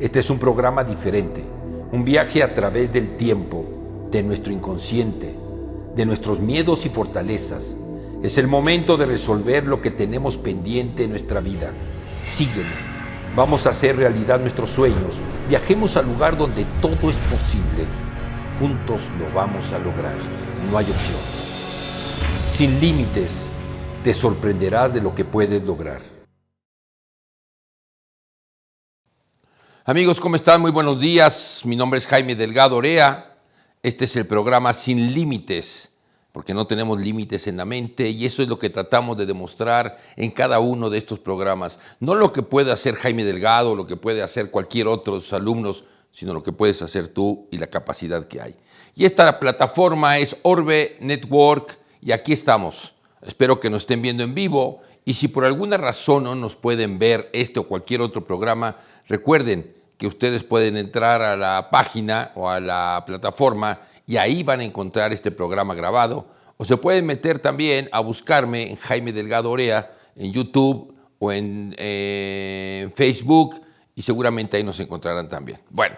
Este es un programa diferente, un viaje a través del tiempo, de nuestro inconsciente, de nuestros miedos y fortalezas. Es el momento de resolver lo que tenemos pendiente en nuestra vida. Sígueme. Vamos a hacer realidad nuestros sueños. Viajemos al lugar donde todo es posible. Juntos lo vamos a lograr. No hay opción. Sin límites, te sorprenderás de lo que puedes lograr. Amigos, ¿cómo están? Muy buenos días. Mi nombre es Jaime Delgado Orea. Este es el programa Sin Límites, porque no tenemos límites en la mente, y eso es lo que tratamos de demostrar en cada uno de estos programas. No lo que puede hacer Jaime Delgado, lo que puede hacer cualquier otro de sus alumnos, sino lo que puedes hacer tú y la capacidad que hay. Y esta plataforma es Orbe Network, y aquí estamos. Espero que nos estén viendo en vivo, y si por alguna razón no nos pueden ver este o cualquier otro programa, recuerden que ustedes pueden entrar a la página o a la plataforma y ahí van a encontrar este programa grabado, o se pueden meter también a buscarme en Jaime Delgado Orea en YouTube o en Facebook, y seguramente ahí nos encontrarán también. Bueno,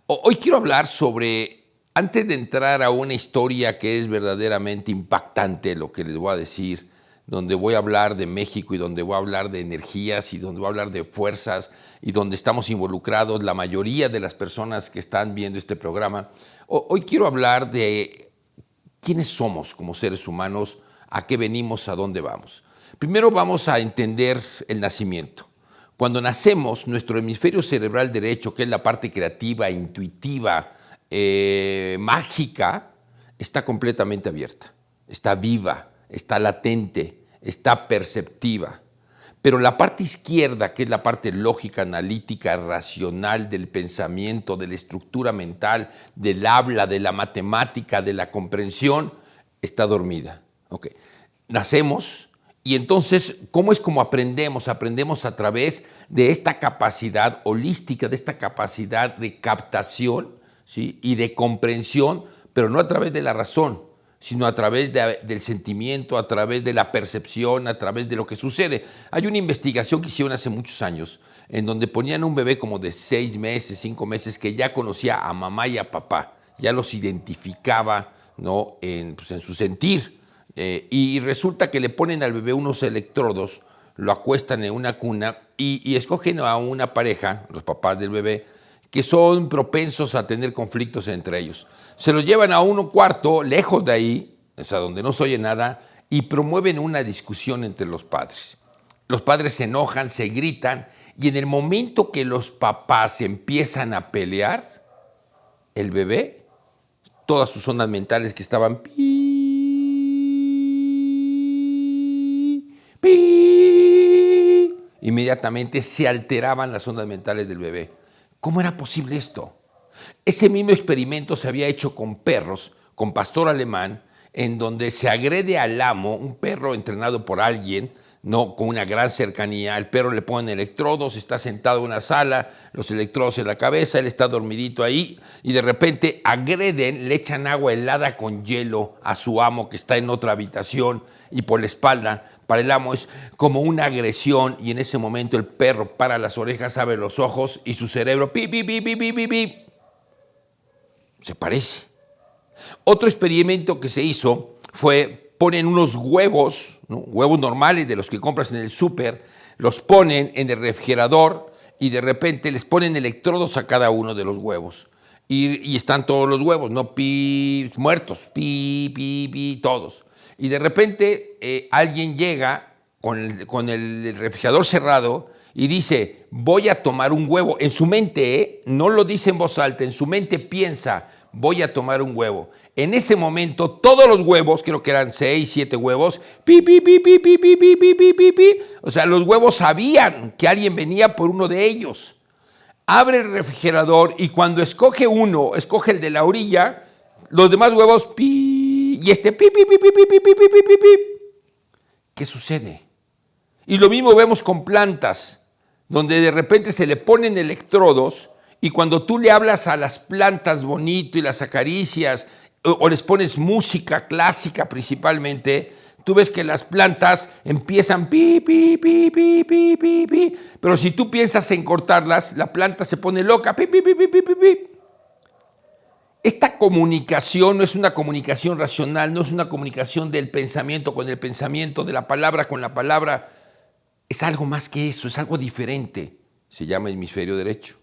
hoy quiero hablar sobre, antes de entrar a una historia que es verdaderamente impactante, lo que les voy a decir, donde voy a hablar de México y donde voy a hablar de energías y donde voy a hablar de fuerzas y donde estamos involucrados la mayoría de las personas que están viendo este programa. Hoy quiero hablar de quiénes somos como seres humanos, a qué venimos, a dónde vamos. Primero vamos a entender el nacimiento. Cuando nacemos, nuestro hemisferio cerebral derecho, que es la parte creativa, intuitiva, mágica, está completamente abierta, está viva, está latente, está perceptiva. Pero la parte izquierda, que es la parte lógica, analítica, racional, del pensamiento, de la estructura mental, del habla, de la matemática, de la comprensión, está dormida. Okay. Nacemos y entonces, ¿cómo es como aprendemos? Aprendemos a través de esta capacidad holística, de esta capacidad de captación, ¿sí? Y de comprensión, pero no a través de la razón, sino a través del sentimiento, a través de la percepción, a través de lo que sucede. Hay una investigación que hicieron hace muchos años, en donde ponían a un bebé como de 6 meses, 5 meses, que ya conocía a mamá y a papá, ya los identificaba, ¿no? en su sentir. Y resulta que le ponen al bebé unos electrodos, lo acuestan en una cuna y escogen a una pareja, los papás del bebé, que son propensos a tener conflictos entre ellos. Se los llevan a un cuarto, lejos de ahí, o sea, donde no se oye nada, y promueven una discusión entre los padres. Los padres se enojan, se gritan, y en el momento que los papás empiezan a pelear, el bebé, todas sus ondas mentales que estaban inmediatamente se alteraban las ondas mentales del bebé. ¿Cómo era posible esto? Ese mismo experimento se había hecho con perros, con pastor alemán, en donde se agrede al amo, un perro entrenado por alguien, no con una gran cercanía. Al perro le ponen electrodos, está sentado en una sala, los electrodos en la cabeza, él está dormidito ahí, y de repente agreden, le echan agua helada con hielo a su amo que está en otra habitación, y por la espalda. Para el amo es como una agresión, y en ese momento el perro para las orejas, abre los ojos y su cerebro pi, pi, pi, pi, pi, pi, pi, se parece. Otro experimento que se hizo fue, ponen unos huevos, ¿no? Huevos normales de los que compras en el súper, los ponen en el refrigerador y de repente les ponen electrodos a cada uno de los huevos. Y están todos los huevos, ¿no? Pi, muertos, pi, pi, pi, todos. Y de repente alguien llega con el refrigerador cerrado y dice, voy a tomar un huevo. En su mente, no lo dice en voz alta, en su mente piensa, voy a tomar un huevo. En ese momento, todos los huevos, creo que eran 6, 7 huevos, pi, pi, pi, pi, pi, pi, pi, pi, pi, pi, pi. O sea, los huevos sabían que alguien venía por uno de ellos. Abre el refrigerador y cuando escoge uno, escoge el de la orilla, los demás huevos, pi, y este pi, pi, pi, pi, pi, pi, pi, pi, pi, pi. ¿Qué sucede? Y lo mismo vemos con plantas, donde de repente se le ponen electrodos y cuando tú le hablas a las plantas bonito y las acaricias o les pones música clásica principalmente, Tú ves que las plantas empiezan pi, pi, pi, pi, pi, pi, pi, pero si tú piensas en cortarlas, la planta se pone loca, pi, pi, pi, pi, pi, pi, pi. Esta comunicación no es una comunicación racional, no es una comunicación del pensamiento con el pensamiento, de la palabra con la palabra. Es algo más que eso, es algo diferente. Se llama hemisferio derecho,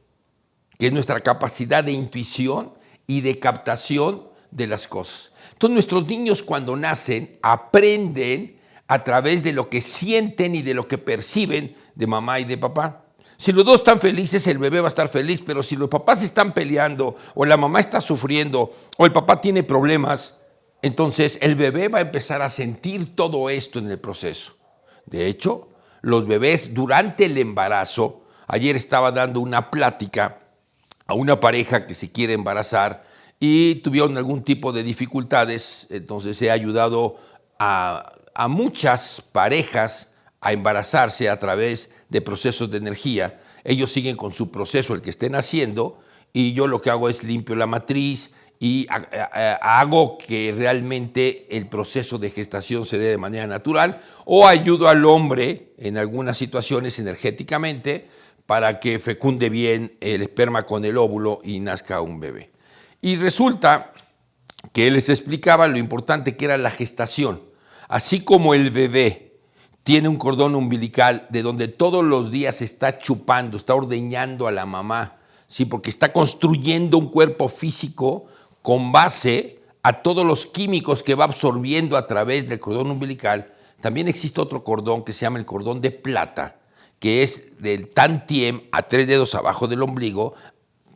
que es nuestra capacidad de intuición y de captación de las cosas. Entonces nuestros niños cuando nacen aprenden a través de lo que sienten y de lo que perciben de mamá y de papá. Si los dos están felices, el bebé va a estar feliz, pero si los papás están peleando o la mamá está sufriendo o el papá tiene problemas, entonces el bebé va a empezar a sentir todo esto en el proceso. De hecho, los bebés durante el embarazo, ayer estaba dando una plática a una pareja que se quiere embarazar y tuvieron algún tipo de dificultades, entonces he ayudado a muchas parejas a embarazarse a través de procesos de energía. Ellos siguen con su proceso, el que estén haciendo, y yo lo que hago es limpio la matriz y hago que realmente el proceso de gestación se dé de manera natural, o ayudo al hombre en algunas situaciones energéticamente para que fecunde bien el esperma con el óvulo y nazca un bebé. Y resulta que él les explicaba lo importante que era la gestación. Así como el bebé tiene un cordón umbilical de donde todos los días está chupando, está ordeñando a la mamá, ¿sí? Porque está construyendo un cuerpo físico con base a todos los químicos que va absorbiendo a través del cordón umbilical. También existe otro cordón que se llama el cordón de plata, que es del tantiem a 3 dedos abajo del ombligo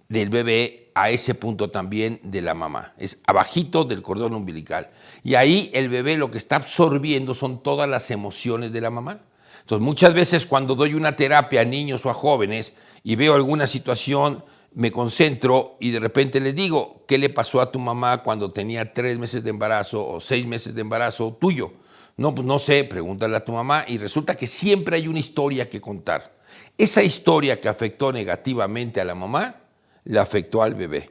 del bebé a ese punto también de la mamá. Es abajito del cordón umbilical. Y ahí el bebé lo que está absorbiendo son todas las emociones de la mamá. Entonces muchas veces cuando doy una terapia a niños o a jóvenes y veo alguna situación, me concentro y de repente les digo, ¿qué le pasó a tu mamá cuando tenía 3 meses de embarazo o 6 meses de embarazo tuyo? No, pues no sé, pregúntale a tu mamá, y resulta que siempre hay una historia que contar. Esa historia que afectó negativamente a la mamá, le afectó al bebé.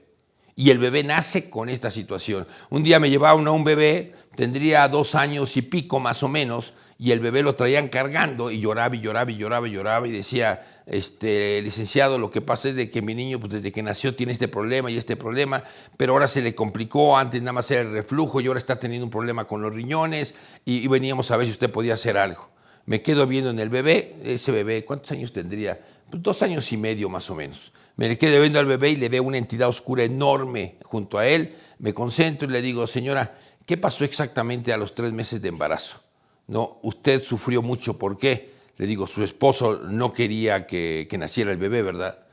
Y el bebé nace con esta situación. Un día me llevaron a un bebé, tendría 2 años y pico más o menos, y el bebé lo traían cargando y lloraba y lloraba y lloraba y lloraba y decía, licenciado, lo que pasa es de que mi niño pues, desde que nació tiene este problema y este problema, pero ahora se le complicó, antes nada más era el reflujo y ahora está teniendo un problema con los riñones y veníamos a ver si usted podía hacer algo. Me quedo viendo en el bebé, ese bebé, ¿cuántos años tendría? Pues 2 años y medio más o menos. Me le quedo viendo al bebé y le veo una entidad oscura enorme junto a él. Me concentro y le digo, señora, ¿qué pasó exactamente a los 3 meses de embarazo? No, usted sufrió mucho, ¿por qué? Le digo, su esposo no quería que naciera el bebé, ¿verdad?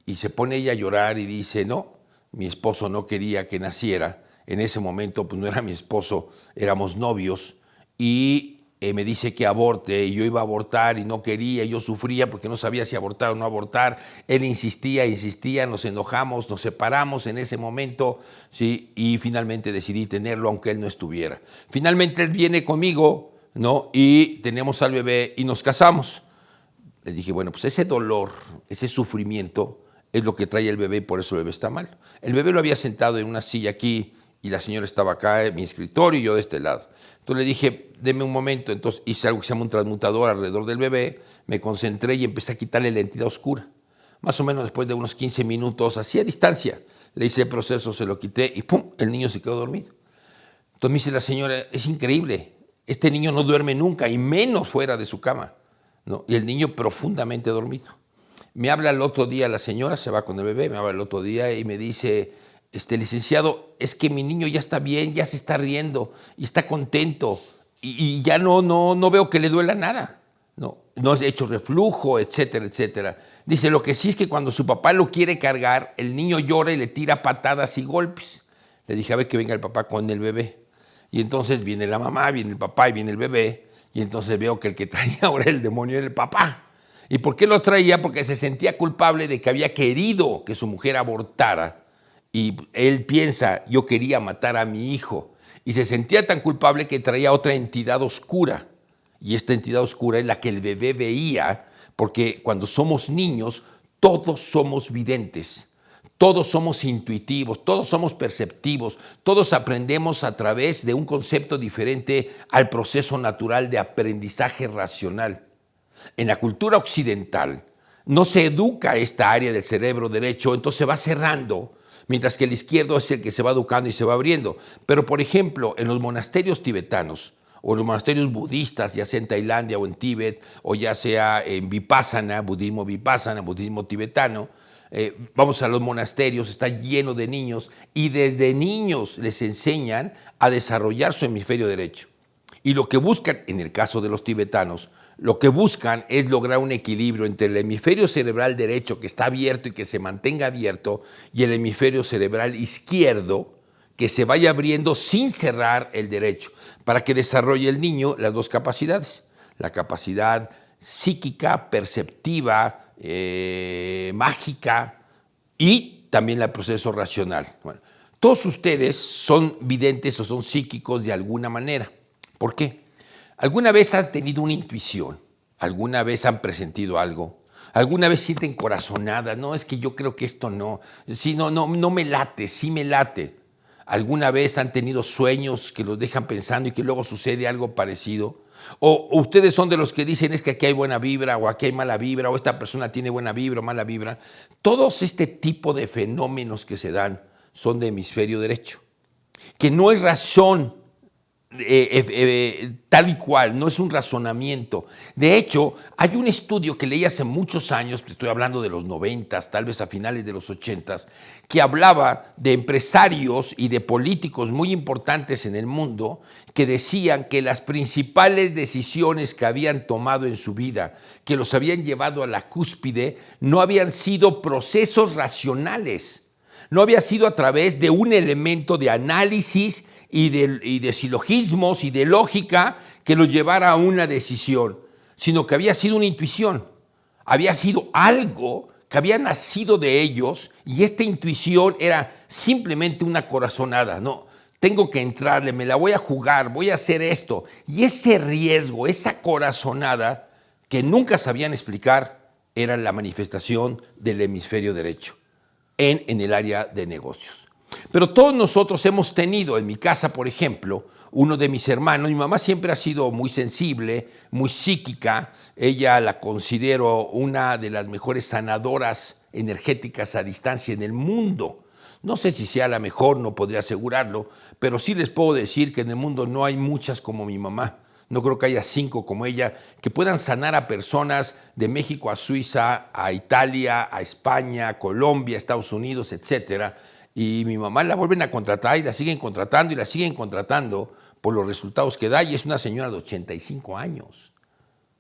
Y se pone ella a llorar y dice, no, mi esposo no quería que naciera. En ese momento, pues no era mi esposo, éramos novios. Y me dice que aborte, y yo iba a abortar y no quería, yo sufría porque no sabía si abortar o no abortar. Él insistía, nos enojamos, nos separamos en ese momento, ¿sí? Y finalmente decidí tenerlo aunque él no estuviera. Finalmente él viene conmigo, ¿no? Y tenemos al bebé y nos casamos. Le dije, bueno, pues ese dolor, ese sufrimiento es lo que trae el bebé y por eso el bebé está mal. El bebé lo había sentado en una silla aquí y la señora estaba acá en mi escritorio y yo de este lado. Entonces le dije, deme un momento. Entonces hice algo que se llama un transmutador alrededor del bebé, me concentré y empecé a quitarle la entidad oscura. Más o menos después de unos 15 minutos, así a distancia, le hice el proceso, se lo quité y ¡pum!, el niño se quedó dormido. Entonces me dice la señora, es increíble, este niño no duerme nunca y menos fuera de su cama, ¿no? Y el niño profundamente dormido. Me habla el otro día la señora, se va con el bebé, me habla el otro día y me dice, licenciado, es que mi niño ya está bien, ya se está riendo y está contento y ya no veo que le duela nada, no ha hecho reflujo, etcétera, etcétera. Dice, lo que sí es que cuando su papá lo quiere cargar, el niño llora y le tira patadas y golpes. Le dije, a ver que venga el papá con el bebé. Y entonces viene la mamá, viene el papá y viene el bebé, y entonces veo que el que traía ahora el demonio era el papá. ¿Y por qué lo traía? Porque se sentía culpable de que había querido que su mujer abortara. Y él piensa, yo quería matar a mi hijo. Y se sentía tan culpable que traía otra entidad oscura. Y esta entidad oscura es la que el bebé veía, porque cuando somos niños, todos somos videntes. Todos somos intuitivos, todos somos perceptivos, todos aprendemos a través de un concepto diferente al proceso natural de aprendizaje racional. En la cultura occidental no se educa esta área del cerebro derecho, entonces se va cerrando, mientras que el izquierdo es el que se va educando y se va abriendo. Pero, por ejemplo, en los monasterios tibetanos o los monasterios budistas, ya sea en Tailandia o en Tíbet, o ya sea en Vipassana, budismo tibetano, vamos a los monasterios, está lleno de niños y desde niños les enseñan a desarrollar su hemisferio derecho. Y lo que buscan, en el caso de los tibetanos, lo que buscan es lograr un equilibrio entre el hemisferio cerebral derecho, que está abierto y que se mantenga abierto, y el hemisferio cerebral izquierdo, que se vaya abriendo sin cerrar el derecho, para que desarrolle el niño las dos capacidades, la capacidad psíquica, perceptiva, mágica y también el proceso racional. Bueno, todos ustedes son videntes o son psíquicos de alguna manera. ¿Por qué? ¿Alguna vez han tenido una intuición? ¿Alguna vez han presentido algo? ¿Alguna vez sienten corazonada? No, es que yo creo que esto no. Sí, no me late, sí me late. ¿Alguna vez han tenido sueños que los dejan pensando y que luego sucede algo parecido? ¿O ustedes son de los que dicen es que aquí hay buena vibra o aquí hay mala vibra o esta persona tiene buena vibra o mala vibra? Todos este tipo de fenómenos que se dan son de hemisferio derecho, que no es razón tal y cual, no es un razonamiento. De hecho, hay un estudio que leí hace muchos años, estoy hablando de los 90, tal vez a finales de los 80, que hablaba de empresarios y de políticos muy importantes en el mundo que decían que las principales decisiones que habían tomado en su vida, que los habían llevado a la cúspide, no habían sido procesos racionales, no había sido a través de un elemento de análisis y de silogismos y de lógica que los llevara a una decisión, sino que había sido una intuición, había sido algo que había nacido de ellos y esta intuición era simplemente una corazonada, no, tengo que entrarle, me la voy a jugar, voy a hacer esto. Y ese riesgo, esa corazonada que nunca sabían explicar, era la manifestación del hemisferio derecho en el área de negocios. Pero todos nosotros hemos tenido, en mi casa, por ejemplo, uno de mis hermanos, mi mamá siempre ha sido muy sensible, muy psíquica, ella la considero una de las mejores sanadoras energéticas a distancia en el mundo. No sé si sea la mejor, no podría asegurarlo, pero sí les puedo decir que en el mundo no hay muchas como mi mamá. No creo que haya 5 como ella, que puedan sanar a personas de México a Suiza, a Italia, a España, a Colombia, a Estados Unidos, etcétera. Y mi mamá la vuelven a contratar y la siguen contratando y la siguen contratando por los resultados que da, y es una señora de 85 años.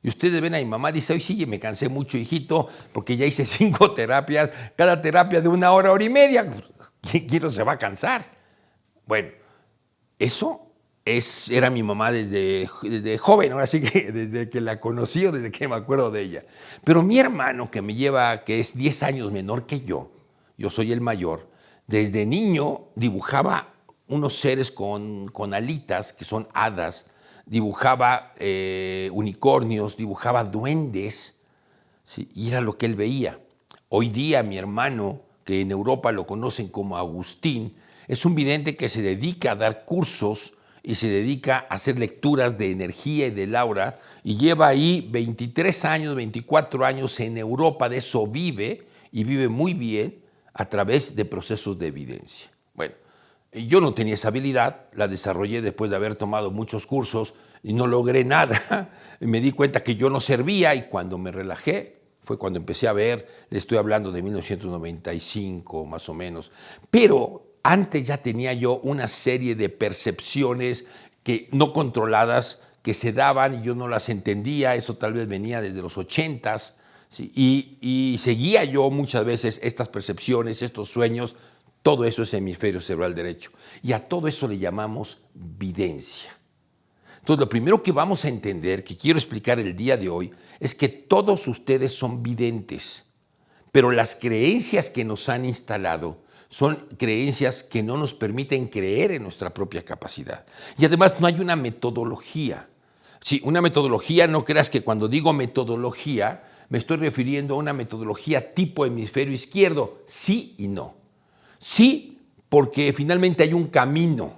Y ustedes ven a mi mamá, dice, hoy sí, me cansé mucho, hijito, porque ya hice 5 terapias, cada terapia de 1 hora, hora y media. ¿Quién no se va a cansar? Bueno, eso era mi mamá desde joven, ahora sí que desde que la conocí o desde que me acuerdo de ella. Pero mi hermano, que es 10 años menor que yo soy el mayor, desde niño dibujaba unos seres con alitas, que son hadas, dibujaba unicornios, dibujaba duendes, ¿sí? Y era lo que él veía. Hoy día mi hermano, que en Europa lo conocen como Agustín, es un vidente que se dedica a dar cursos y se dedica a hacer lecturas de energía y del aura, y lleva ahí 23 años, 24 años en Europa, de eso vive, y vive muy bien a través de procesos de evidencia. Bueno, yo no tenía esa habilidad, la desarrollé después de haber tomado muchos cursos y no logré nada. Me di cuenta que yo no servía y cuando me relajé fue cuando empecé a ver, le estoy hablando de 1995 más o menos, pero antes ya tenía yo una serie de percepciones que no controladas que se daban y yo no las entendía, eso tal vez venía desde los 80s, ¿sí? Y seguía yo muchas veces estas percepciones, estos sueños, todo eso es hemisferio cerebral derecho. Y a todo eso le llamamos videncia. Entonces, lo primero que vamos a entender, que quiero explicar el día de hoy, es que todos ustedes son videntes, pero las creencias que nos han instalado son creencias que no nos permiten creer en nuestra propia capacidad. Y además no hay una metodología. Sí, una metodología, no creas que cuando digo metodología me estoy refiriendo a una metodología tipo hemisferio izquierdo. Sí y no. Sí, porque finalmente hay un camino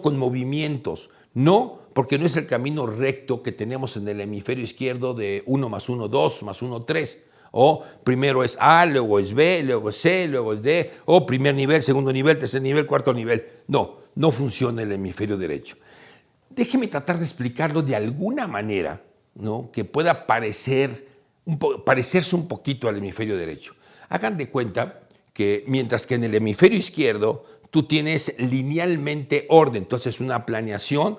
con movimientos. No, porque no es el camino recto que tenemos en el hemisferio izquierdo de 1 más 1, 2 más 1, 3. O primero es A, luego es B, luego es C, luego es D, o primer nivel, segundo nivel, tercer nivel, cuarto nivel. No, no funciona el hemisferio derecho. Déjeme tratar de explicarlo de alguna manera, ¿no?, que pueda parecerse un poquito al hemisferio derecho. Hagan de cuenta que mientras que en el hemisferio izquierdo tú tienes linealmente orden, entonces una planeación,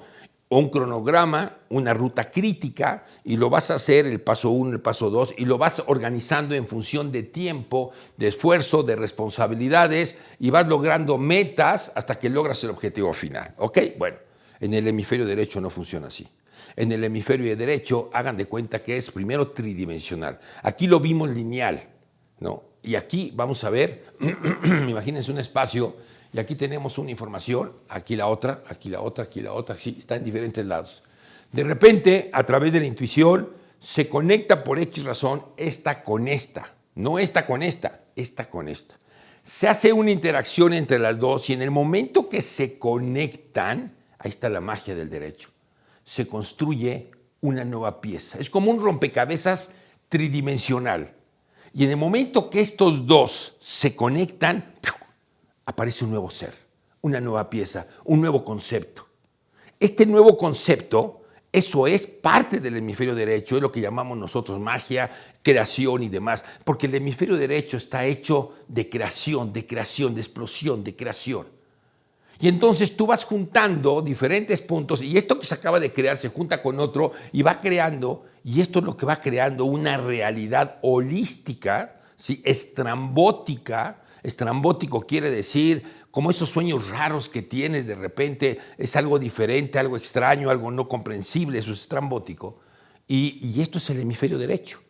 un cronograma, una ruta crítica, y lo vas a hacer el paso 1, el paso 2, y lo vas organizando en función de tiempo, de esfuerzo, de responsabilidades, y vas logrando metas hasta que logras el objetivo final. ¿Ok? Bueno, en el hemisferio derecho no funciona así. En el hemisferio derecho, hagan de cuenta que es primero tridimensional. Aquí lo vimos lineal, ¿no? Y aquí vamos a ver, imagínense un espacio, y aquí tenemos una información, aquí la otra, aquí la otra, aquí la otra, sí, está en diferentes lados. De repente, a través de la intuición, se conecta por X razón esta con esta, no esta con esta con esta. Se hace una interacción entre las dos y en el momento que se conectan, ahí está la magia del derecho, se construye una nueva pieza. Es como un rompecabezas tridimensional. Y en el momento que estos dos se conectan, aparece un nuevo ser, una nueva pieza, un nuevo concepto. Este nuevo concepto, eso es parte del hemisferio derecho, es lo que llamamos nosotros magia, creación y demás, porque el hemisferio derecho está hecho de creación, de explosión, de creación. Y entonces tú vas juntando diferentes puntos y esto que se acaba de crear se junta con otro y va creando, y esto es lo que va creando una realidad holística, ¿sí?, estrambótica. Estrambótico quiere decir como esos sueños raros que tienes de repente, es algo diferente, algo extraño, algo no comprensible, eso es estrambótico. Y esto es el hemisferio derecho.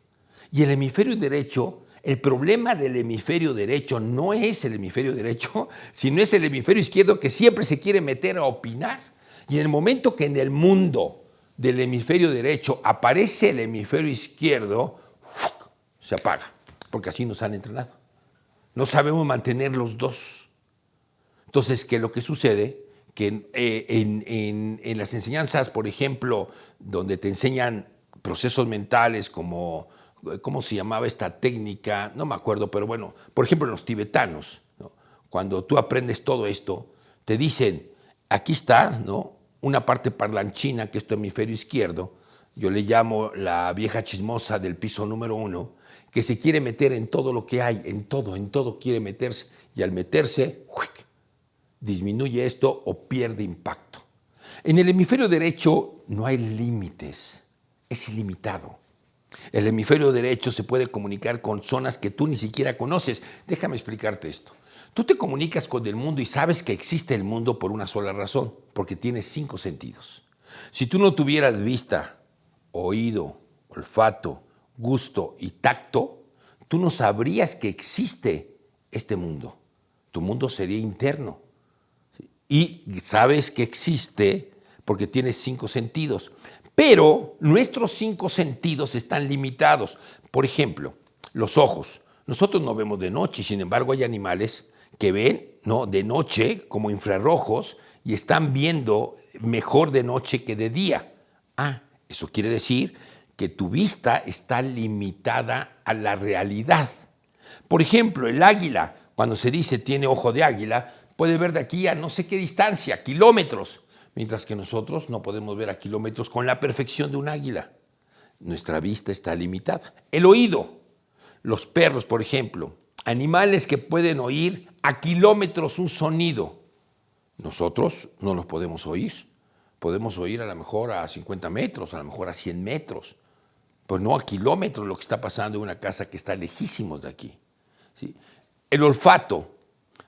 Y el hemisferio derecho, el problema del hemisferio derecho no es el hemisferio derecho, sino es el hemisferio izquierdo que siempre se quiere meter a opinar. Y en el momento que en el mundo del hemisferio derecho aparece el hemisferio izquierdo, se apaga, porque así nos han entrenado. No sabemos mantener los dos. Entonces, ¿qué es lo que sucede? Que en las enseñanzas, por ejemplo, donde te enseñan procesos mentales como, ¿cómo se llamaba esta técnica? No me acuerdo, pero bueno, por ejemplo, en los tibetanos, ¿no?, cuando tú aprendes todo esto, te dicen, aquí está, ¿no?, una parte parlanchina, que es tu hemisferio izquierdo, yo le llamo la vieja chismosa del piso número 1, que se quiere meter en todo lo que hay, en todo quiere meterse, y al meterse, disminuye esto o pierde impacto. En el hemisferio derecho no hay límites, es ilimitado. El hemisferio derecho se puede comunicar con zonas que tú ni siquiera conoces. Déjame explicarte esto. Tú te comunicas con el mundo y sabes que existe el mundo por una sola razón, porque tienes 5 sentidos. Si tú no tuvieras vista, oído, olfato, gusto y tacto, tú no sabrías que existe este mundo. Tu mundo sería interno. Y sabes que existe porque tienes 5 sentidos. Pero nuestros 5 sentidos están limitados. Por ejemplo, los ojos. Nosotros no vemos de noche, sin embargo hay animales que ven, ¿no?, de noche como infrarrojos y están viendo mejor de noche que de día. Eso quiere decir que tu vista está limitada a la realidad. Por ejemplo, el águila, cuando se dice tiene ojo de águila, puede ver de aquí a no sé qué distancia, kilómetros, mientras que nosotros no podemos ver a kilómetros con la perfección de un águila. Nuestra vista está limitada. El oído, los perros, por ejemplo, animales que pueden oír a kilómetros un sonido. Nosotros no los podemos oír. Podemos oír a lo mejor a 50 metros, a lo mejor a 100 metros, pues no a kilómetros lo que está pasando en una casa que está lejísimos de aquí, ¿sí? El olfato.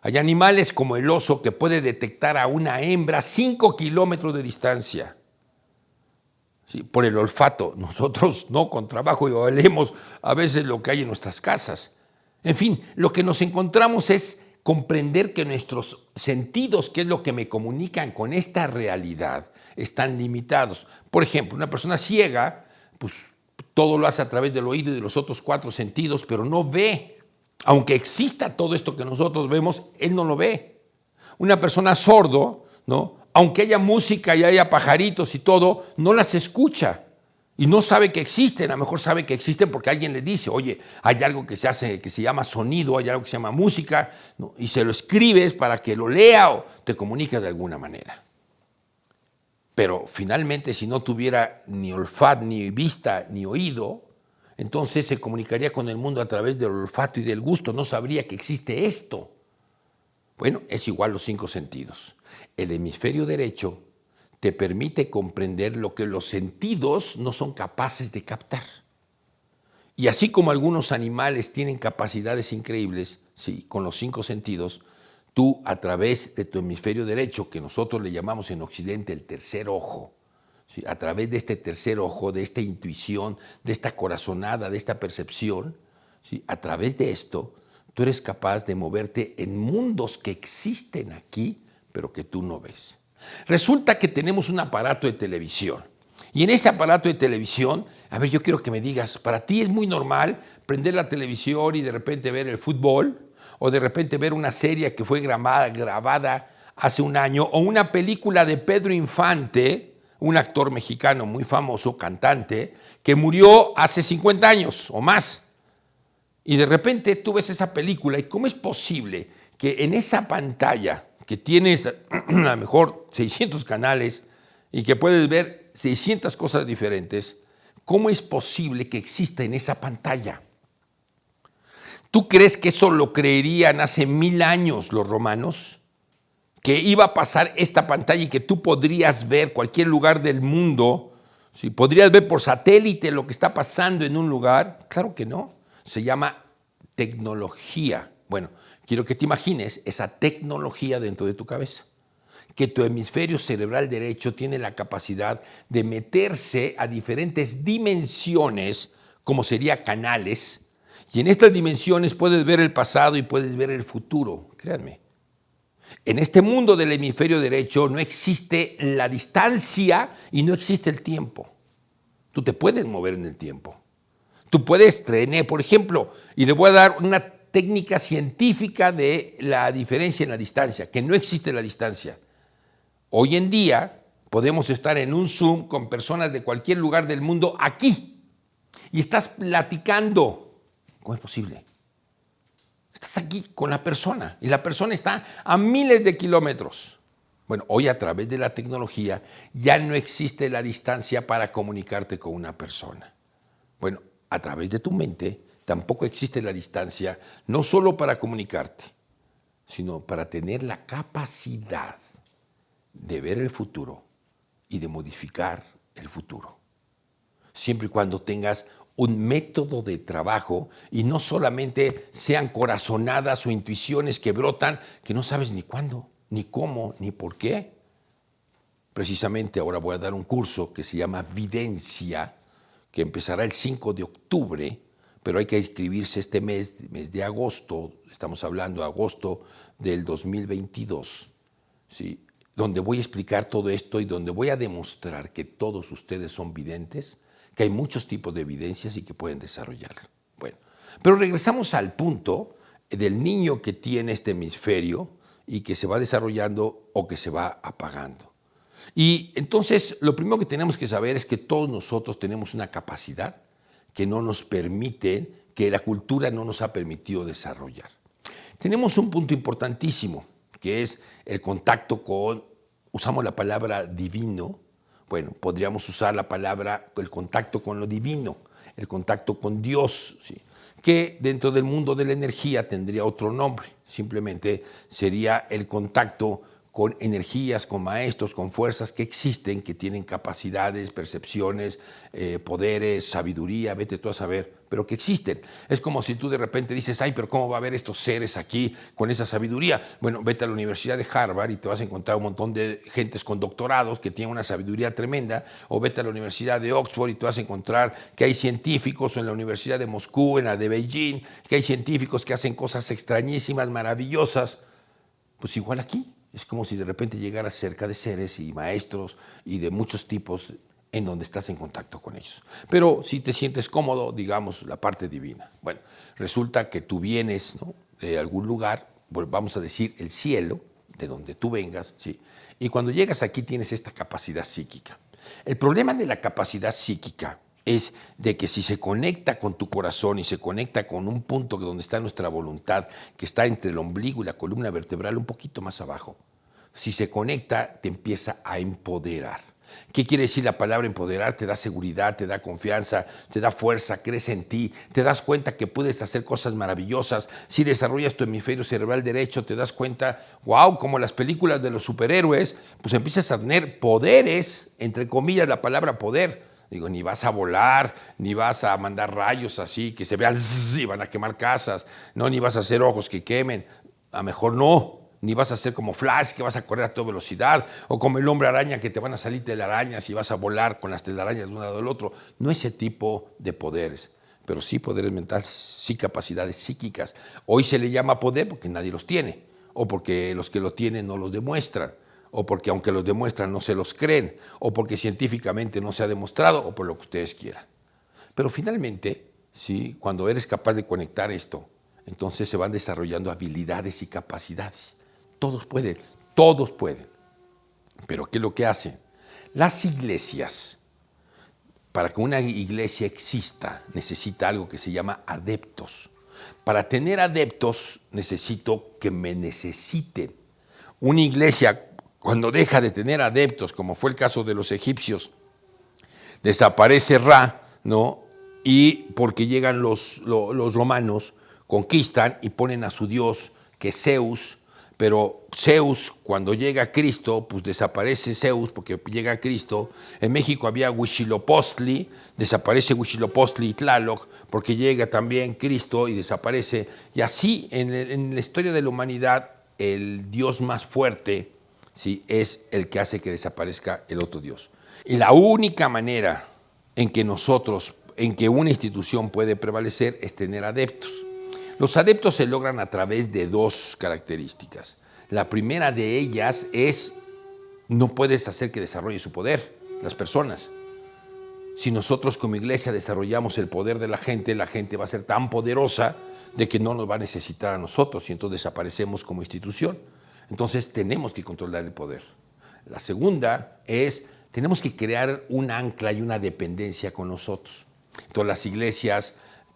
Hay animales como el oso que puede detectar a una hembra a 5 kilómetros de distancia, ¿sí?, por el olfato. Nosotros no, con trabajo y olemos a veces lo que hay en nuestras casas. En fin, lo que nos encontramos es comprender que nuestros sentidos, que es lo que me comunican con esta realidad, están limitados. Por ejemplo, una persona ciega, pues todo lo hace a través del oído y de los otros 4 sentidos, pero no ve. Aunque exista todo esto que nosotros vemos, él no lo ve. Una persona sordo, ¿no? Aunque haya música y haya pajaritos y todo, no las escucha y no sabe que existen. A lo mejor sabe que existen porque alguien le dice, oye, hay algo que se hace, que se llama sonido, hay algo que se llama música, ¿no? Y se lo escribes para que lo lea o te comunique de alguna manera. Pero finalmente, si no tuviera ni olfato, ni vista, ni oído, entonces se comunicaría con el mundo a través del olfato y del gusto, no sabría que existe esto. Bueno, es igual los 5 sentidos. El hemisferio derecho te permite comprender lo que los sentidos no son capaces de captar. Y así como algunos animales tienen capacidades increíbles, sí, con los 5 sentidos, tú a través de tu hemisferio derecho, que nosotros le llamamos en Occidente el tercer ojo, ¿sí? A través de este tercer ojo, de esta intuición, de esta corazonada, de esta percepción, ¿sí? A través de esto, tú eres capaz de moverte en mundos que existen aquí, pero que tú no ves. Resulta que tenemos un aparato de televisión. Y en ese aparato de televisión, a ver, yo quiero que me digas, ¿para ti es muy normal prender la televisión y de repente ver el fútbol? O de repente ver una serie que fue grabada hace un año, o una película de Pedro Infante, un actor mexicano muy famoso, cantante, que murió hace 50 años o más. Y de repente tú ves esa película y ¿cómo es posible que en esa pantalla que tienes a lo mejor 600 canales y que puedes ver 600 cosas diferentes, cómo es posible que exista en esa pantalla? ¿Tú crees que eso lo creerían hace 1000 años los romanos? Que iba a pasar esta pantalla y que tú podrías ver cualquier lugar del mundo, ¿sí? Podrías ver por satélite lo que está pasando en un lugar. Claro que no. Se llama tecnología. Bueno, quiero que te imagines esa tecnología dentro de tu cabeza. Que tu hemisferio cerebral derecho tiene la capacidad de meterse a diferentes dimensiones, como sería canales, y en estas dimensiones puedes ver el pasado y puedes ver el futuro. Créanme. En este mundo del hemisferio derecho no existe la distancia y no existe el tiempo. Tú te puedes mover en el tiempo. Tú puedes trenar, por ejemplo, y le voy a dar una técnica científica de la diferencia en la distancia, que no existe la distancia. Hoy en día podemos estar en un Zoom con personas de cualquier lugar del mundo aquí y estás platicando. ¿Cómo es posible? Estás aquí con la persona y la persona está a miles de kilómetros. Bueno, hoy a través de la tecnología ya no existe la distancia para comunicarte con una persona. Bueno, a través de tu mente tampoco existe la distancia, no solo para comunicarte, sino para tener la capacidad de ver el futuro y de modificar el futuro. Siempre y cuando tengas un método de trabajo y no solamente sean corazonadas o intuiciones que brotan que no sabes ni cuándo, ni cómo, ni por qué. Precisamente ahora voy a dar un curso que se llama Videncia, que empezará el 5 de octubre, pero hay que inscribirse este mes de agosto, estamos hablando de agosto del 2022, ¿sí? Donde voy a explicar todo esto y donde voy a demostrar que todos ustedes son videntes, que hay muchos tipos de evidencias y que pueden desarrollarlo. Bueno, pero regresamos al punto del niño que tiene este hemisferio y que se va desarrollando o que se va apagando. Y entonces lo primero que tenemos que saber es que todos nosotros tenemos una capacidad que no nos permite, que la cultura no nos ha permitido desarrollar. Tenemos un punto importantísimo, que es el contacto con, usamos la palabra divino. Bueno, podríamos usar la palabra, el contacto con lo divino, el contacto con Dios, ¿sí? Que dentro del mundo de la energía tendría otro nombre, simplemente sería el contacto con energías, con maestros, con fuerzas que existen, que tienen capacidades, percepciones, poderes, sabiduría, vete tú a saber, pero que existen. Es como si tú de repente dices, ay, pero ¿cómo va a haber estos seres aquí con esa sabiduría? Bueno, vete a la Universidad de Harvard y te vas a encontrar un montón de gentes con doctorados que tienen una sabiduría tremenda, o vete a la Universidad de Oxford y te vas a encontrar que hay científicos, o en la Universidad de Moscú, en la de Beijing, que hay científicos que hacen cosas extrañísimas, maravillosas. Pues igual aquí. Es como si de repente llegaras cerca de seres y maestros y de muchos tipos en donde estás en contacto con ellos. Pero si te sientes cómodo, digamos, la parte divina. Bueno, resulta que tú vienes, ¿no?, de algún lugar, pues vamos a decir el cielo, de donde tú vengas, ¿sí? Y cuando llegas aquí tienes esta capacidad psíquica. El problema de la capacidad psíquica es de que si se conecta con tu corazón y se conecta con un punto donde está nuestra voluntad, que está entre el ombligo y la columna vertebral, un poquito más abajo, si se conecta, te empieza a empoderar. ¿Qué quiere decir la palabra empoderar? Te da seguridad, te da confianza, te da fuerza, crees en ti, te das cuenta que puedes hacer cosas maravillosas. Si desarrollas tu hemisferio cerebral derecho, te das cuenta, wow, como las películas de los superhéroes, pues empiezas a tener poderes, entre comillas la palabra poder. Digo, ni vas a volar, ni vas a mandar rayos así que se vean y van a quemar casas, no, ni vas a hacer ojos que quemen, a lo mejor no. Ni vas a ser como Flash, que vas a correr a toda velocidad, o como el hombre araña, que te van a salir telarañas y vas a volar con las telarañas de un lado al otro. No ese tipo de poderes, pero sí poderes mentales, sí capacidades psíquicas. Hoy se le llama poder porque nadie los tiene, o porque los que lo tienen no los demuestran, o porque aunque los demuestran no se los creen, o porque científicamente no se ha demostrado, o por lo que ustedes quieran. Pero finalmente, ¿sí?, cuando eres capaz de conectar esto, entonces se van desarrollando habilidades y capacidades. Todos pueden, todos pueden. Pero ¿qué es lo que hacen? Las iglesias, para que una iglesia exista, necesita algo que se llama adeptos. Para tener adeptos, necesito que me necesiten. Una iglesia, cuando deja de tener adeptos, como fue el caso de los egipcios, desaparece Ra, ¿no? Y porque llegan los romanos, conquistan y ponen a su dios, que es Zeus. Pero Zeus, cuando llega Cristo, pues desaparece Zeus porque llega Cristo. En México había Huitzilopochtli, desaparece Huitzilopochtli y Tlaloc porque llega también Cristo y desaparece. Y así, en la historia de la humanidad, el Dios más fuerte, ¿sí?, es el que hace que desaparezca el otro Dios. Y la única manera en que una institución puede prevalecer es tener adeptos. Los adeptos se logran a través de dos características. La primera de ellas es, no puedes hacer que desarrolle su poder, las personas. Si nosotros como iglesia desarrollamos el poder de la gente va a ser tan poderosa de que no nos va a necesitar a nosotros y entonces desaparecemos como institución. Entonces tenemos que controlar el poder. La segunda es, tenemos que crear un ancla y una dependencia con nosotros. Entonces las iglesias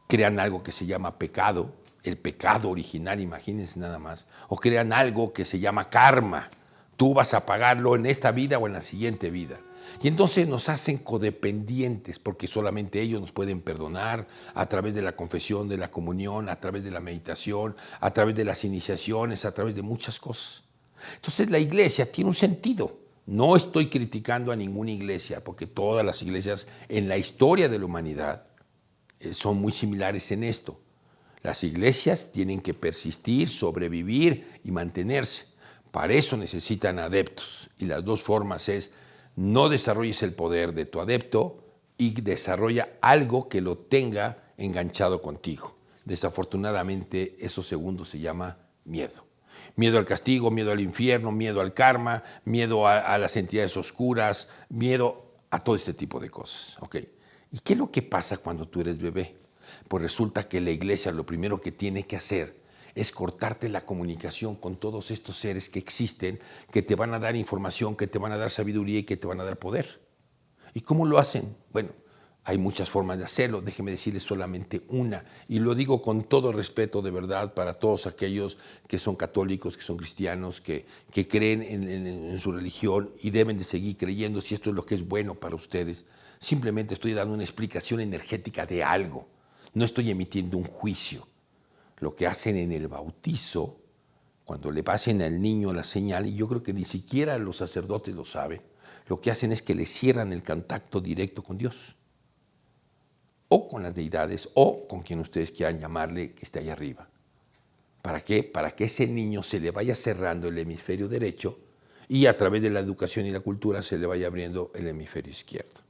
crean algo que se llama pecado, el pecado original, imagínense nada más, o crean algo que se llama karma. Tú vas a pagarlo en esta vida o en la siguiente vida. Y entonces nos hacen codependientes porque solamente ellos nos pueden perdonar a través de la confesión, de la comunión, a través de la meditación, a través de las iniciaciones, a través de muchas cosas. Entonces la iglesia tiene un sentido. No estoy criticando a ninguna iglesia porque todas las iglesias en la historia de la humanidad son muy similares en esto. Las iglesias tienen que persistir, sobrevivir y mantenerse. Para eso necesitan adeptos. Y las dos formas es, no desarrolles el poder de tu adepto y desarrolla algo que lo tenga enganchado contigo. Desafortunadamente, eso segundo se llama miedo. Miedo al castigo, miedo al infierno, miedo al karma, miedo a las entidades oscuras, miedo a todo este tipo de cosas. ¿Okay? ¿Y qué es lo que pasa cuando tú eres bebé? Pues resulta que la iglesia lo primero que tiene que hacer es cortarte la comunicación con todos estos seres que existen, que te van a dar información, que te van a dar sabiduría y que te van a dar poder. ¿Y cómo lo hacen? Bueno, hay muchas formas de hacerlo, déjeme decirles solamente una, y lo digo con todo respeto de verdad para todos aquellos que son católicos, que son cristianos, que creen en su religión y deben de seguir creyendo si esto es lo que es bueno para ustedes. Simplemente estoy dando una explicación energética de algo, no estoy emitiendo un juicio. Lo que hacen en el bautizo, cuando le pasen al niño la señal, y yo creo que ni siquiera los sacerdotes lo saben, lo que hacen es que le cierran el contacto directo con Dios, o con las deidades, o con quien ustedes quieran llamarle que esté allá arriba. ¿Para qué? Para que ese niño se le vaya cerrando el hemisferio derecho y a través de la educación y la cultura se le vaya abriendo el hemisferio izquierdo.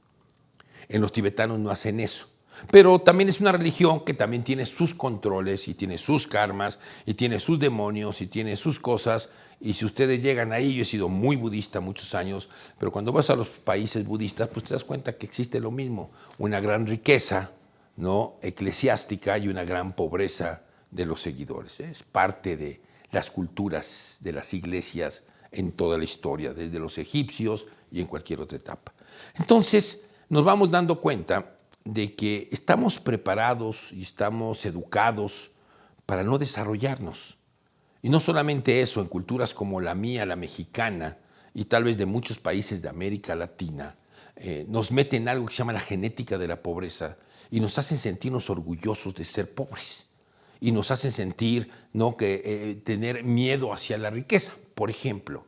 En los tibetanos no hacen eso. Pero también es una religión que también tiene sus controles y tiene sus karmas y tiene sus demonios y tiene sus cosas Y si ustedes llegan ahí, yo he sido muy budista muchos años, pero cuando vas a los países budistas, pues te das cuenta que existe lo mismo, una gran riqueza, ¿no?, eclesiástica y una gran pobreza de los seguidores. Es parte de las culturas de las iglesias en toda la historia, desde los egipcios y en cualquier otra etapa. Entonces, nos vamos dando cuenta de que estamos preparados y estamos educados para no desarrollarnos. Y no solamente eso, en culturas como la mía, la mexicana, y tal vez de muchos países de América Latina, nos meten algo que se llama la genética de la pobreza y nos hacen sentirnos orgullosos de ser pobres y nos hacen sentir, ¿no?, que tener miedo hacia la riqueza. Por ejemplo,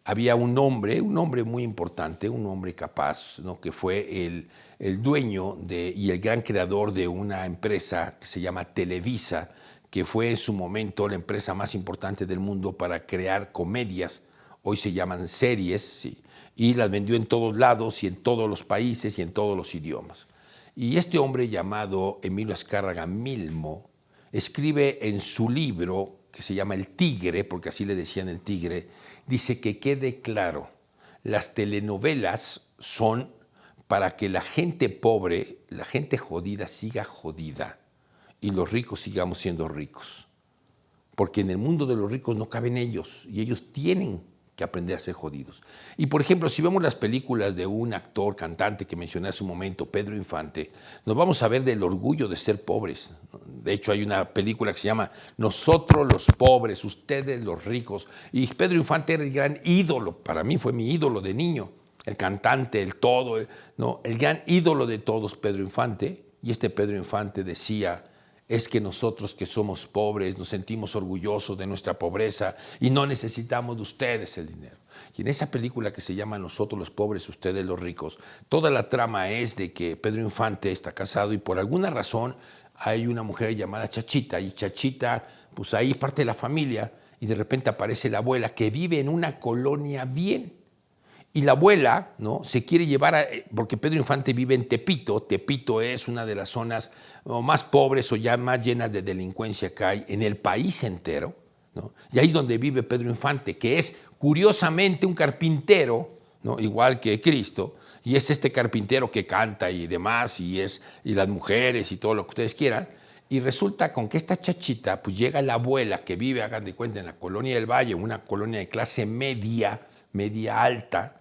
había un hombre muy importante, un hombre capaz, ¿no?, que fue el dueño y el gran creador de una empresa que se llama Televisa, que fue en su momento la empresa más importante del mundo para crear comedias, hoy se llaman series, ¿sí?, y las vendió en todos lados y en todos los países y en todos los idiomas. Y este hombre llamado Emilio Azcárraga Milmo escribe en su libro, que se llama El Tigre, porque así le decían El Tigre, dice que quede claro, las telenovelas son para que la gente pobre, la gente jodida siga jodida y los ricos sigamos siendo ricos. Porque en el mundo de los ricos no caben ellos y ellos tienen que aprender a ser jodidos. Y por ejemplo, si vemos las películas de un actor, cantante que mencioné hace un momento, Pedro Infante, nos vamos a ver del orgullo de ser pobres. De hecho, hay una película que se llama Nosotros los pobres, ustedes los ricos. Y Pedro Infante era el gran ídolo, para mí fue mi ídolo de niño, el cantante, el todo, ¿no?, el gran ídolo de todos, Pedro Infante. Y este Pedro Infante decía, es que nosotros que somos pobres nos sentimos orgullosos de nuestra pobreza y no necesitamos de ustedes el dinero. Y en esa película que se llama Nosotros los pobres, ustedes los ricos, toda la trama es de que Pedro Infante está casado y por alguna razón hay una mujer llamada Chachita, y Chachita, pues ahí parte de la familia, y de repente aparece la abuela que vive en una colonia bien. Y la abuela, ¿no?, se quiere llevar porque Pedro Infante vive en Tepito. Tepito es una de las zonas más pobres o ya más llenas de delincuencia que hay en el país entero, ¿no? Y ahí donde vive Pedro Infante, que es curiosamente un carpintero, ¿no?, igual que Cristo, y es este carpintero que canta y demás, y las mujeres y todo lo que ustedes quieran. Y resulta con que esta Chachita, pues llega la abuela que vive, hagan de cuenta, en la Colonia del Valle, una colonia de clase media alta,